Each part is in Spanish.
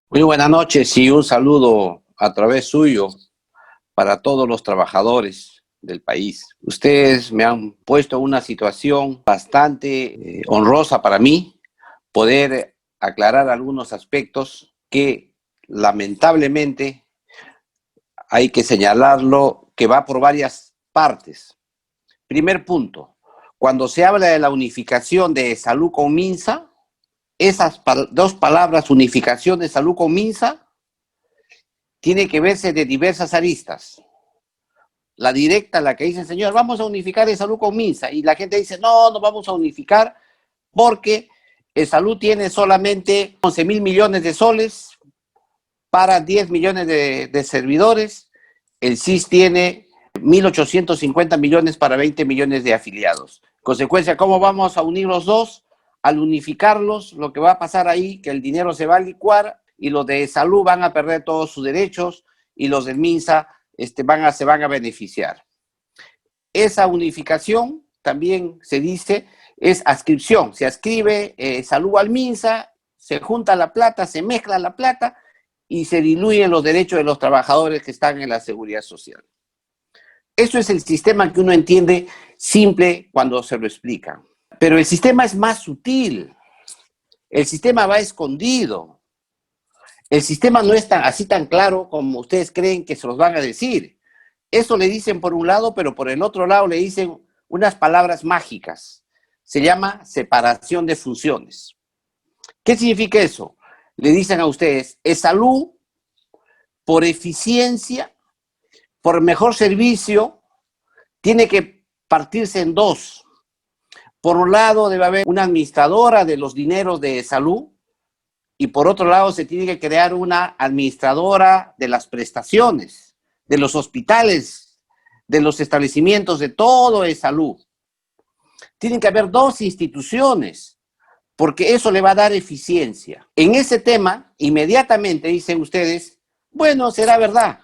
Muy buenas noches y un saludo a través suyo para todos los trabajadores del país. Ustedes me han puesto en una situación bastante honrosa para mí, poder aclarar algunos aspectos que lamentablemente hay que señalarlo, que va por varias partes. Primer punto, cuando se habla de la unificación de salud con MINSA, esas dos palabras, unificación de salud con MINSA, tiene que verse de diversas aristas. La directa, la que dice, señor, vamos a unificar el salud con MINSA, y la gente dice, no, no vamos a unificar porque el salud tiene solamente 11.000 millones de soles para 10 millones de servidores, el SIS tiene 1.850 millones para 20 millones de afiliados. En consecuencia, ¿cómo vamos a unir los dos? Al unificarlos, lo que va a pasar ahí, que el dinero se va a licuar y los de salud van a perder todos sus derechos y los del MINSA se van a beneficiar. Esa unificación también se dice es adscripción. Se adscribe salud al MINSA, se junta la plata, se mezcla la plata y se diluyen los derechos de los trabajadores que están en la seguridad social. Eso es el sistema que uno entiende simple cuando se lo explica. Pero el sistema es más sutil. El sistema va escondido. El sistema no es así tan claro como ustedes creen que se los van a decir. Eso le dicen por un lado, pero por el otro lado le dicen unas palabras mágicas. Se llama separación de funciones. ¿Qué significa eso? Le dicen a ustedes, es salud por eficiencia, por mejor servicio, tiene que partirse en dos. Por un lado debe haber una administradora de los dineros de salud y por otro lado se tiene que crear una administradora de las prestaciones, de los hospitales, de los establecimientos de todo de salud. Tienen que haber dos instituciones porque eso le va a dar eficiencia. En ese tema, inmediatamente dicen ustedes, bueno, será verdad.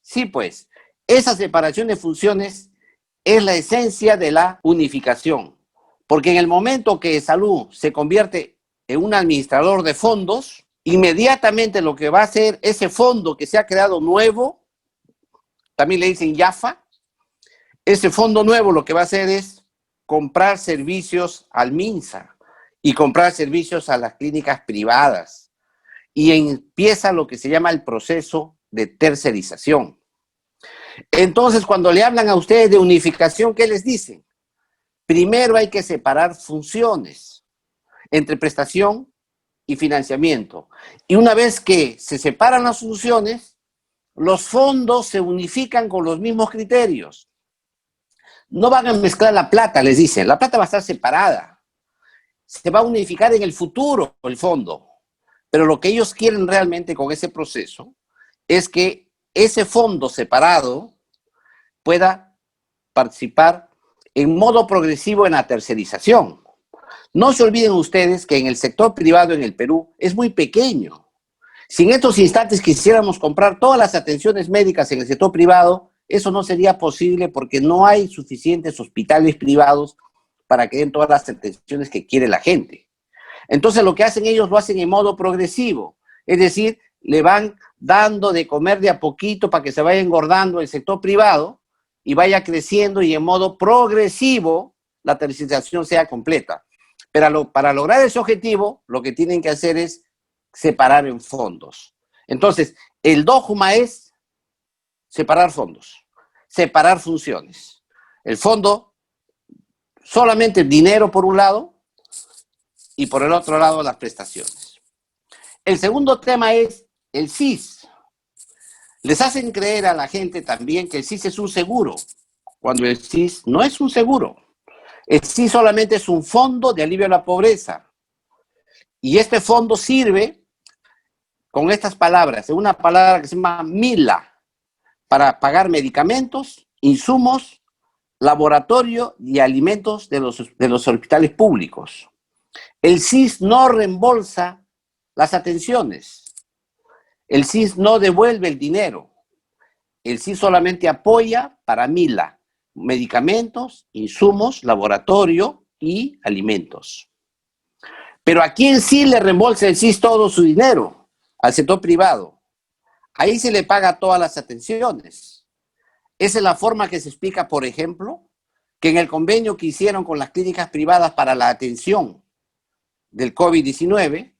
Sí, pues, esa separación de funciones es la esencia de la unificación. Porque en el momento que salud se convierte en un administrador de fondos, inmediatamente lo que va a hacer ese fondo que se ha creado nuevo, también le dicen YAFA, ese fondo nuevo lo que va a hacer es comprar servicios al MINSA y comprar servicios a las clínicas privadas. Y empieza lo que se llama el proceso de tercerización. Entonces, cuando le hablan a ustedes de unificación, ¿qué les dicen? Primero hay que separar funciones entre prestación y financiamiento. Y una vez que se separan las funciones, los fondos se unifican con los mismos criterios. No van a mezclar la plata, les dicen. La plata va a estar separada. Se va a unificar en el futuro el fondo. Pero lo que ellos quieren realmente con ese proceso es que ese fondo separado pueda participar en modo progresivo en la tercerización. No se olviden ustedes que en el sector privado en el Perú es muy pequeño. Si en estos instantes quisiéramos comprar todas las atenciones médicas en el sector privado, eso no sería posible porque no hay suficientes hospitales privados para que den todas las atenciones que quiere la gente. Entonces lo que hacen ellos lo hacen en modo progresivo, es decir, le van dando de comer de a poquito para que se vaya engordando el sector privado y vaya creciendo y en modo progresivo la tercerización sea completa. Pero para lograr ese objetivo, lo que tienen que hacer es separar en fondos. Entonces, el dogma es separar fondos, separar funciones. El fondo, solamente el dinero por un lado y por el otro lado las prestaciones. El segundo tema es el SIS. Les hacen creer a la gente también que el SIS es un seguro, cuando el SIS no es un seguro. El SIS solamente es un fondo de alivio a la pobreza. Y este fondo sirve con estas palabras, una palabra que se llama MILA, para pagar medicamentos, insumos, laboratorio y alimentos de los hospitales públicos. El SIS no reembolsa las atenciones. El SIS no devuelve el dinero. el SIS solamente apoya para MILA, medicamentos, insumos, laboratorio y alimentos. Pero ¿a quién sí le reembolsa el SIS todo su dinero? Al sector privado. Ahí se le paga todas las atenciones. Esa es la forma que se explica, por ejemplo, que en el convenio que hicieron con las clínicas privadas para la atención del COVID-19,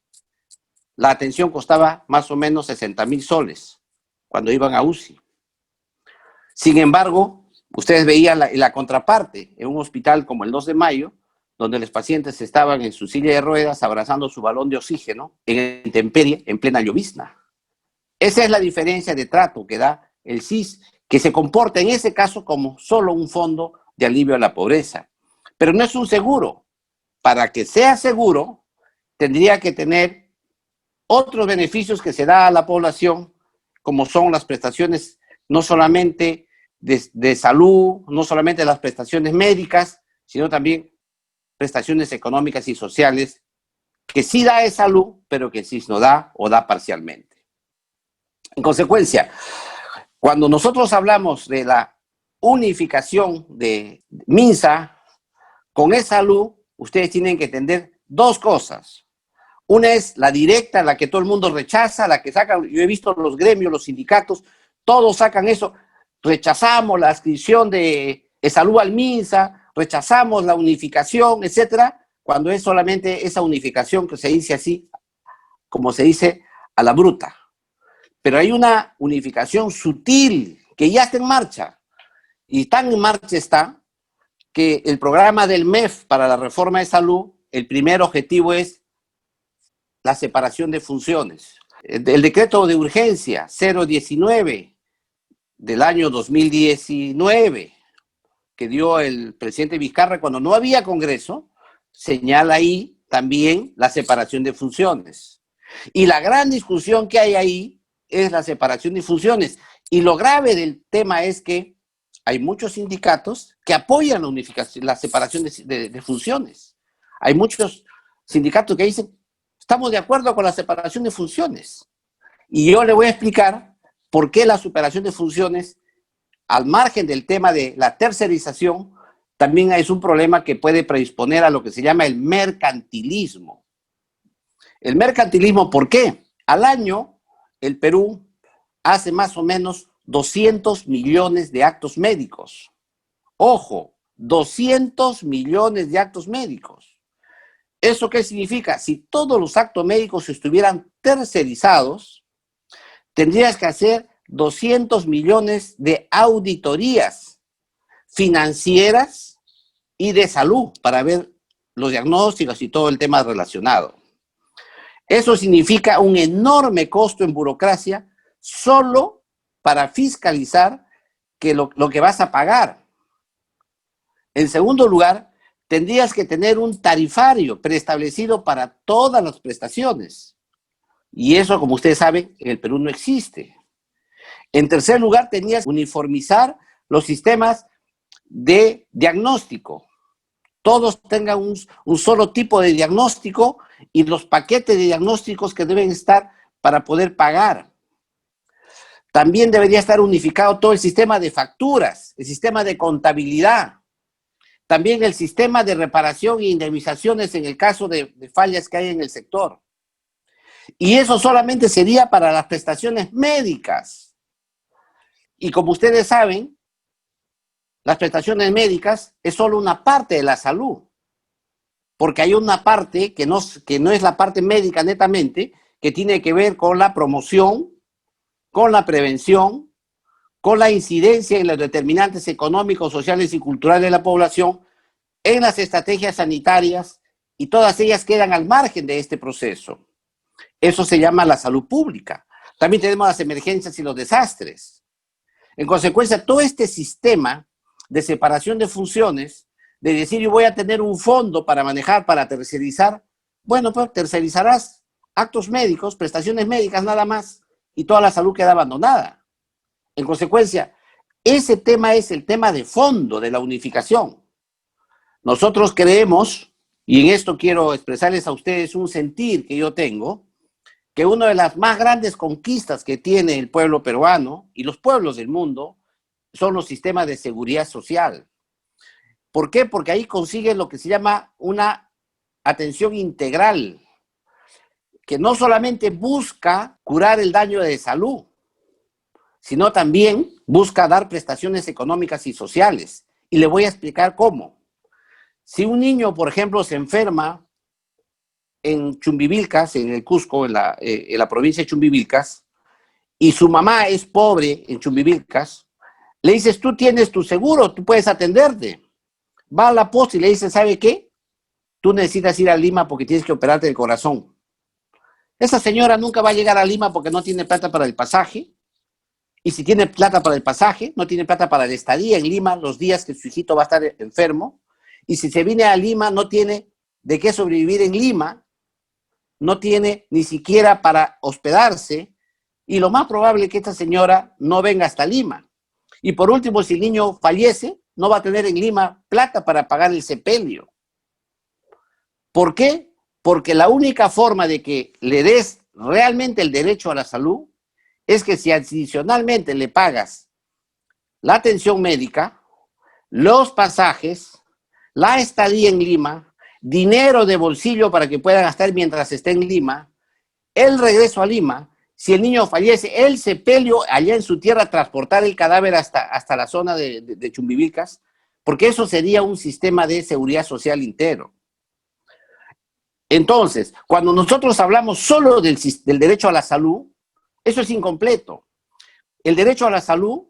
la atención costaba más o menos 60,000 soles cuando iban a UCI. Sin embargo, ustedes veían la contraparte en un hospital como el 2 de Mayo, donde los pacientes estaban en su silla de ruedas abrazando su balón de oxígeno en intemperie, en plena llovizna. Esa es la diferencia de trato que da el SIS, que se comporta en ese caso como solo un fondo de alivio a la pobreza. Pero no es un seguro. Para que sea seguro, tendría que tener otros beneficios que se da a la población, como son las prestaciones no solamente de salud, no solamente las prestaciones médicas, sino también prestaciones económicas y sociales, que sí da de salud, pero que sí no da o da parcialmente. En consecuencia, cuando nosotros hablamos de la unificación de MINSA con E-Salud, ustedes tienen que entender dos cosas. Una es la directa, la que todo el mundo rechaza, la que sacan, yo he visto los gremios, los sindicatos, todos sacan eso, rechazamos la adscripción de E-Salud al MINSA, rechazamos la unificación, etcétera, cuando es solamente esa unificación que se dice así, como se dice, a la bruta. Pero hay una unificación sutil que ya está en marcha, y tan en marcha está que el programa del MEF para la reforma de salud, el primer objetivo es la separación de funciones. El decreto de urgencia 019 del año 2019 que dio el presidente Vizcarra cuando no había Congreso, señala ahí también la separación de funciones. Y la gran discusión que hay ahí es la separación de funciones. Y lo grave del tema es que hay muchos sindicatos que apoyan la unificación, la separación de funciones. Hay muchos sindicatos que dicen, estamos de acuerdo con la separación de funciones. Y yo le voy a explicar por qué la separación de funciones, al margen del tema de la tercerización, también es un problema que puede predisponer a lo que se llama el mercantilismo. El mercantilismo, ¿por qué? Al año, el Perú hace más o menos 200 millones de actos médicos. Ojo, 200 millones de actos médicos. ¿Eso qué significa? Si todos los actos médicos estuvieran tercerizados, tendrías que hacer 200 millones de auditorías financieras y de salud para ver los diagnósticos y todo el tema relacionado. Eso significa un enorme costo en burocracia solo para fiscalizar que lo que vas a pagar. En segundo lugar, tendrías que tener un tarifario preestablecido para todas las prestaciones. Y eso, como ustedes saben, en el Perú no existe. En tercer lugar, tenías que uniformizar los sistemas de diagnóstico. Todos tengan un solo tipo de diagnóstico y los paquetes de diagnósticos que deben estar para poder pagar. También debería estar unificado todo el sistema de facturas, el sistema de contabilidad, también el sistema de reparación e indemnizaciones en el caso de fallas que hay en el sector. Y eso solamente sería para las prestaciones médicas. Y como ustedes saben, las prestaciones médicas es solo una parte de la salud, porque hay una parte que no es la parte médica netamente, que tiene que ver con la promoción, con la prevención, con la incidencia en los determinantes económicos, sociales y culturales de la población, en las estrategias sanitarias, y todas ellas quedan al margen de este proceso. Eso se llama la salud pública. También tenemos las emergencias y los desastres. En consecuencia, todo este sistema de separación de funciones, de decir yo voy a tener un fondo para manejar, para tercerizar, bueno, pues tercerizarás actos médicos, prestaciones médicas nada más, y toda la salud queda abandonada. En consecuencia, ese tema es el tema de fondo de la unificación. Nosotros creemos, y en esto quiero expresarles a ustedes un sentir que yo tengo, que una de las más grandes conquistas que tiene el pueblo peruano y los pueblos del mundo son los sistemas de seguridad social. ¿Por qué? Porque ahí consiguen lo que se llama una atención integral, que no solamente busca curar el daño de salud, sino también busca dar prestaciones económicas y sociales. Y le voy a explicar cómo. Si un niño, por ejemplo, se enferma en Chumbivilcas, en el Cusco, en la provincia de Chumbivilcas, y su mamá es pobre en Chumbivilcas, le dices, tú tienes tu seguro, tú puedes atenderte. Va a la posta y le dice, ¿sabe qué? Tú necesitas ir a Lima porque tienes que operarte el corazón. Esa señora nunca va a llegar a Lima porque no tiene plata para el pasaje. Y si tiene plata para el pasaje, no tiene plata para la estadía en Lima los días que su hijito va a estar enfermo. Y si se viene a Lima, no tiene de qué sobrevivir en Lima, no tiene ni siquiera para hospedarse. Y lo más probable es que esta señora no venga hasta Lima. Y por último, si el niño fallece, no va a tener en Lima plata para pagar el sepelio. ¿Por qué? Porque la única forma de que le des realmente el derecho a la salud es que si adicionalmente le pagas la atención médica, los pasajes, la estadía en Lima, dinero de bolsillo para que pueda gastar mientras esté en Lima, el regreso a Lima, si el niño fallece, el sepelio allá en su tierra, transportar el cadáver hasta la zona de Chumbivilcas, porque eso sería un sistema de seguridad social entero. Entonces, cuando nosotros hablamos solo del derecho a la salud, eso es incompleto. El derecho a la salud,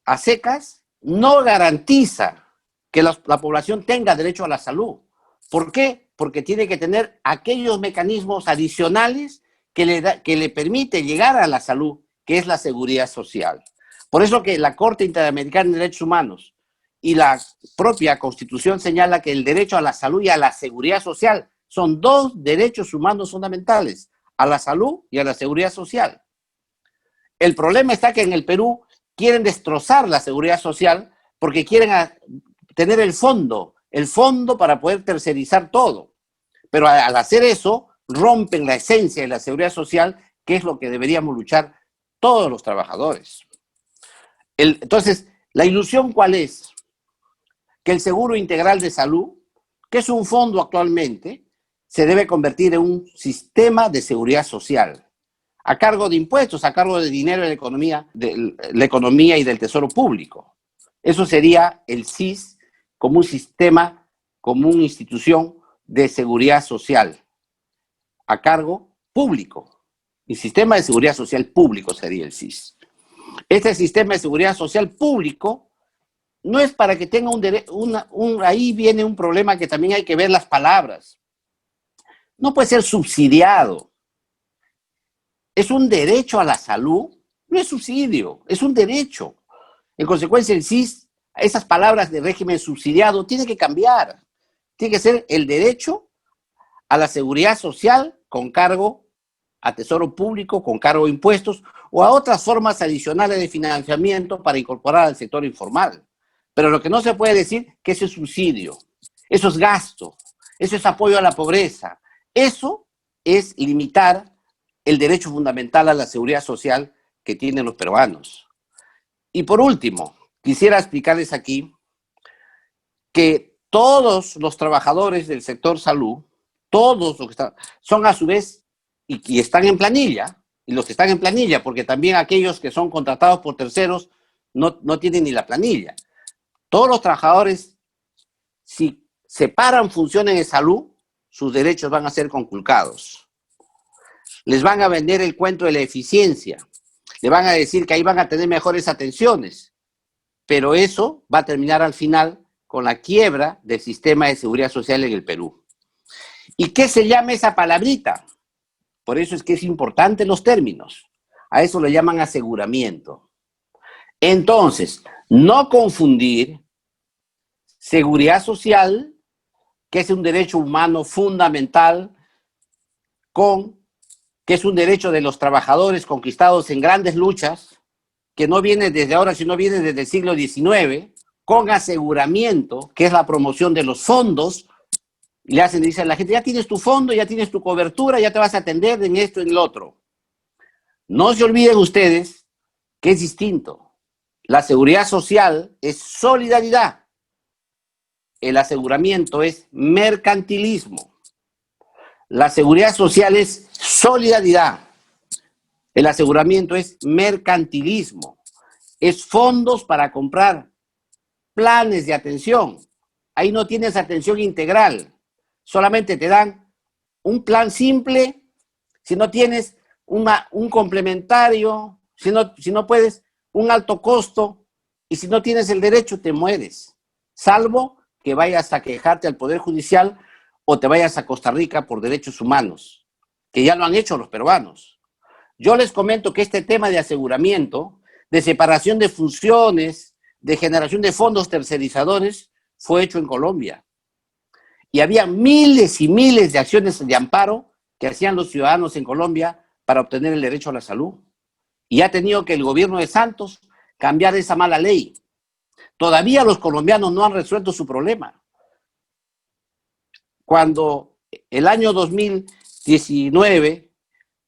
a secas, no garantiza que la población tenga derecho a la salud. ¿Por qué? Porque tiene que tener aquellos mecanismos adicionales que le permite llegar a la salud, que es la seguridad social. Por eso que la Corte Interamericana de Derechos Humanos y la propia Constitución señala que el derecho a la salud y a la seguridad social son dos derechos humanos fundamentales, a la salud y a la seguridad social. El problema está que en el Perú quieren destrozar la seguridad social porque quieren tener el fondo para poder tercerizar todo. Pero al hacer eso, rompen la esencia de la seguridad social, que es lo que deberíamos luchar todos los trabajadores. Entonces, ¿la ilusión cuál es? Que el Seguro Integral de Salud, que es un fondo actualmente, se debe convertir en un sistema de seguridad social, a cargo de impuestos, a cargo de dinero de la economía y del tesoro público. Eso sería el SIS como un sistema, como una institución de seguridad social, a cargo público. El sistema de seguridad social público sería el SIS. Este sistema de seguridad social público no es para que tenga ahí viene un problema que también hay que ver las palabras. No puede ser subsidiado. Es un derecho a la salud, no es subsidio, es un derecho. En consecuencia, el SIS, esas palabras de régimen subsidiado, tiene que cambiar. Tiene que ser el derecho a la seguridad social con cargo a tesoro público, con cargo a impuestos o a otras formas adicionales de financiamiento para incorporar al sector informal. Pero lo que no se puede decir que eso es subsidio, eso es gasto, eso es apoyo a la pobreza. Eso es limitar el derecho fundamental a la seguridad social que tienen los peruanos. Y por último, quisiera explicarles aquí que todos los trabajadores del sector salud, todos los que están, son a su vez y están en planilla, y los que están en planilla, porque también aquellos que son contratados por terceros no tienen ni la planilla. Todos los trabajadores, si separan funciones de salud, sus derechos van a ser conculcados. Les van a vender el cuento de la eficiencia. Le van a decir que ahí van a tener mejores atenciones. Pero eso va a terminar al final con la quiebra del sistema de seguridad social en el Perú. ¿Y qué se llama esa palabrita? Por eso es que es importante los términos. A eso le llaman aseguramiento. Entonces, no confundir seguridad social, que es un derecho humano fundamental, que es un derecho de los trabajadores conquistados en grandes luchas, que no viene desde ahora, sino viene desde el siglo XIX, con aseguramiento, que es la promoción de los fondos le dicen a la gente, ya tienes tu fondo, ya tienes tu cobertura, ya te vas a atender en esto, en lo otro. No se olviden ustedes que es distinto. La seguridad social es solidaridad. El aseguramiento es mercantilismo. La seguridad social es solidaridad. El aseguramiento es mercantilismo. Es fondos para comprar planes de atención. Ahí no tienes atención integral. Solamente te dan un plan simple. Si no tienes un complementario, si no puedes, un alto costo, y si no tienes el derecho, te mueres. Salvo que vayas a quejarte al Poder Judicial o te vayas a Costa Rica por derechos humanos, que ya lo han hecho los peruanos. Yo les comento que este tema de aseguramiento, de separación de funciones, de generación de fondos tercerizadores, fue hecho en Colombia. Y había miles y miles de acciones de amparo que hacían los ciudadanos en Colombia para obtener el derecho a la salud. Y ha tenido que el gobierno de Santos cambiar esa mala ley. Todavía los colombianos no han resuelto su problema. Cuando el año 2019,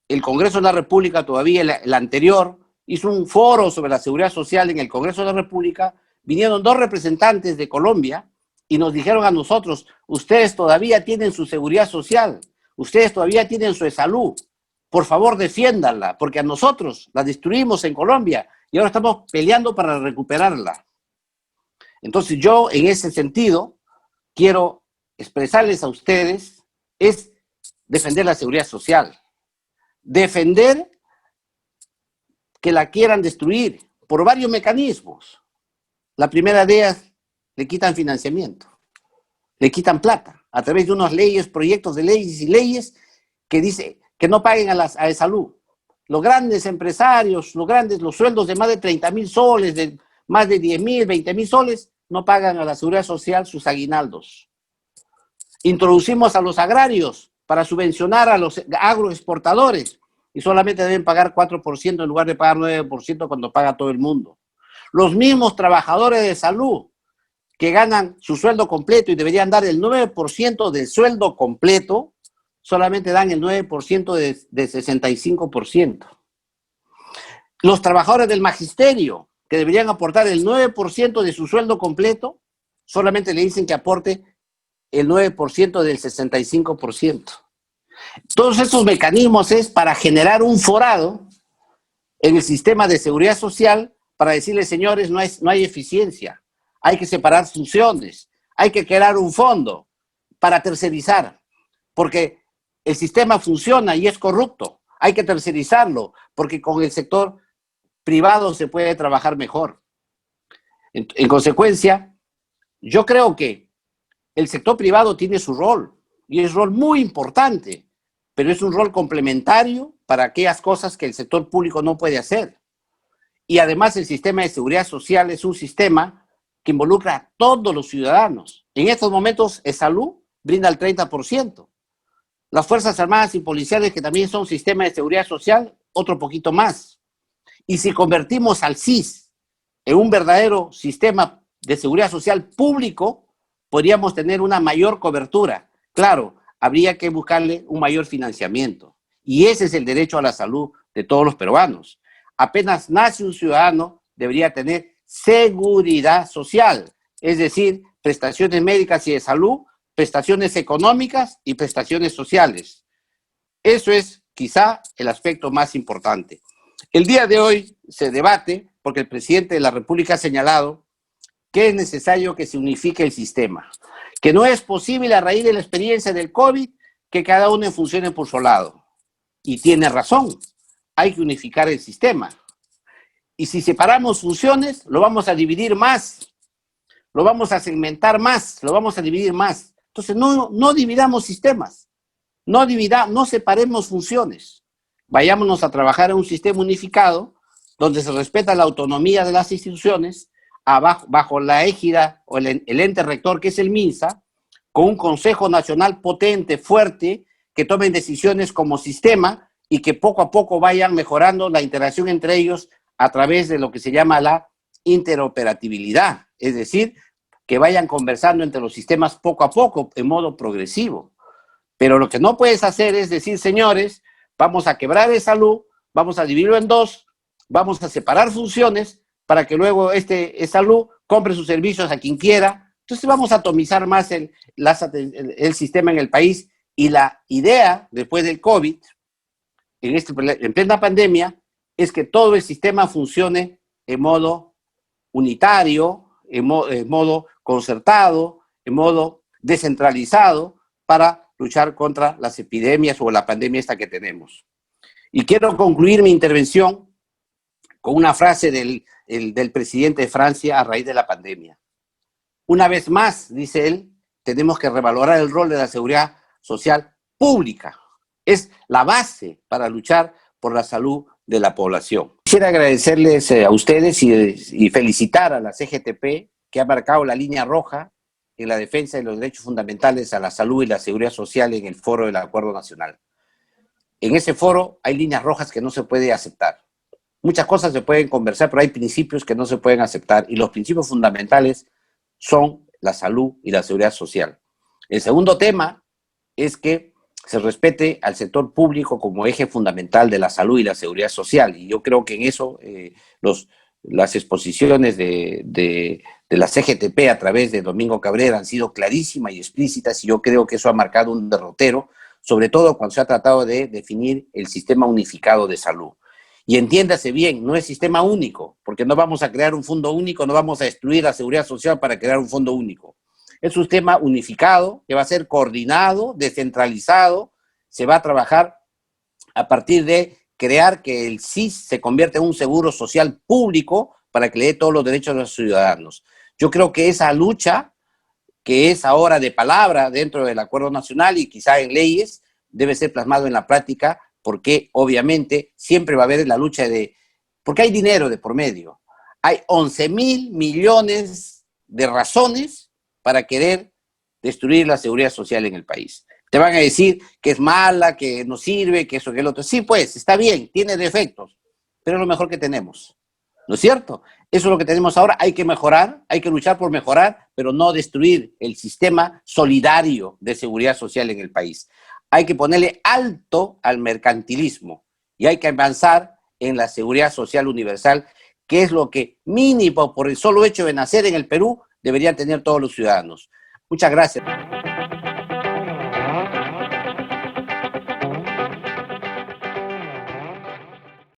el Congreso de la República, todavía el anterior, hizo un foro sobre la seguridad social en el Congreso de la República, vinieron 2 representantes de Colombia y nos dijeron a nosotros, ustedes todavía tienen su seguridad social, ustedes todavía tienen su salud, por favor defiéndanla, porque a nosotros la destruimos en Colombia y ahora estamos peleando para recuperarla. Entonces yo, en ese sentido, quiero expresarles a ustedes, es defender la seguridad social, defender que la quieran destruir por varios mecanismos. La primera de ellas, le quitan financiamiento, le quitan plata, a través de unas leyes, proyectos de leyes y leyes que dice que no paguen a salud. Los grandes empresarios, los sueldos de más de 30,000 soles, de más de 10,000, 20,000 soles, no pagan a la seguridad social sus aguinaldos. Introducimos a los agrarios para subvencionar a los agroexportadores y solamente deben pagar 4% en lugar de pagar 9% cuando paga todo el mundo. Los mismos trabajadores de salud que ganan su sueldo completo y deberían dar el 9% del sueldo completo, solamente dan el 9% de 65%. Los trabajadores del magisterio, que deberían aportar el 9% de su sueldo completo, solamente le dicen que aporte el 9% del 65%. Todos estos mecanismos es para generar un forado en el sistema de seguridad social para decirles, señores, no hay eficiencia, hay que separar funciones, hay que crear un fondo para tercerizar, porque el sistema funciona y es corrupto, hay que tercerizarlo, porque con el sector privado se puede trabajar mejor. En consecuencia, yo creo que el sector privado tiene su rol, y es un rol muy importante, pero es un rol complementario para aquellas cosas que el sector público no puede hacer. Y además el sistema de seguridad social es un sistema que involucra a todos los ciudadanos. En estos momentos, salud brinda el 30%. Las Fuerzas Armadas y Policiales, que también son sistema de seguridad social, otro poquito más. Y si convertimos al SIS en un verdadero sistema de seguridad social público, podríamos tener una mayor cobertura. Claro, habría que buscarle un mayor financiamiento. Y ese es el derecho a la salud de todos los peruanos. Apenas nace un ciudadano, debería tener seguridad social, es decir, prestaciones médicas y de salud, prestaciones económicas y prestaciones sociales. Eso es quizá el aspecto más importante. El día de hoy se debate porque el presidente de la República ha señalado que es necesario que se unifique el sistema, que no es posible a raíz de la experiencia del COVID que cada uno funcione por su lado. Y tiene razón, hay que unificar el sistema. Y si separamos funciones, lo vamos a dividir más, lo vamos a segmentar más, lo vamos a dividir más. Entonces no dividamos sistemas, no separemos funciones. Vayámonos a trabajar en un sistema unificado donde se respeta la autonomía de las instituciones bajo la égida o el ente rector que es el MINSA, con un Consejo Nacional potente, fuerte, que tomen decisiones como sistema y que poco a poco vayan mejorando la interacción entre ellos a través de lo que se llama la interoperabilidad, es decir, que vayan conversando entre los sistemas poco a poco, en modo progresivo. Pero lo que no puedes hacer es decir, señores, vamos a quebrar el salud, vamos a dividirlo en dos, vamos a separar funciones para que luego salud compre sus servicios a quien quiera. Entonces vamos a atomizar más el sistema en el país, y la idea después del COVID, en plena pandemia, es que todo el sistema funcione en modo unitario, en modo concertado, en modo descentralizado, para luchar contra las epidemias o la pandemia esta que tenemos. Y quiero concluir mi intervención con una frase del presidente de Francia a raíz de la pandemia. Una vez más, dice él, tenemos que revalorar el rol de la seguridad social pública. Es la base para luchar por la salud de la población. Quisiera agradecerles a ustedes y felicitar a la CGTP, que ha marcado la línea roja en la defensa de los derechos fundamentales a la salud y la seguridad social en el foro del Acuerdo Nacional. En ese foro hay líneas rojas que no se puede aceptar. Muchas cosas se pueden conversar, pero hay principios que no se pueden aceptar, y los principios fundamentales son la salud y la seguridad social. El segundo tema es que se respete al sector público como eje fundamental de la salud y la seguridad social, y yo creo que en eso las exposiciones de la CGTP a través de Domingo Cabrera han sido clarísimas y explícitas, y yo creo que eso ha marcado un derrotero, sobre todo cuando se ha tratado de definir el sistema unificado de salud. Y entiéndase bien, no es sistema único, porque no vamos a crear un fondo único, no vamos a destruir la seguridad social para crear un fondo único. Es un sistema unificado que va a ser coordinado, descentralizado, se va a trabajar a partir de crear que el SIS se convierta en un seguro social público para que le dé todos los derechos a los ciudadanos. Yo creo que esa lucha, que es ahora de palabra dentro del Acuerdo Nacional y quizá en leyes, debe ser plasmado en la práctica, porque obviamente siempre va a haber la lucha porque hay dinero de por medio. Hay 11.000 millones de razones para querer destruir la seguridad social en el país. Te van a decir que es mala, que no sirve, que eso, que el otro. Sí, pues, está bien, tiene defectos, pero es lo mejor que tenemos, ¿no es cierto? Eso es lo que tenemos ahora. Hay que mejorar, hay que luchar por mejorar, pero no destruir el sistema solidario de seguridad social en el país. Hay que ponerle alto al mercantilismo y hay que avanzar en la seguridad social universal, que es lo que mínimo por el solo hecho de nacer en el Perú deberían tener todos los ciudadanos. Muchas gracias.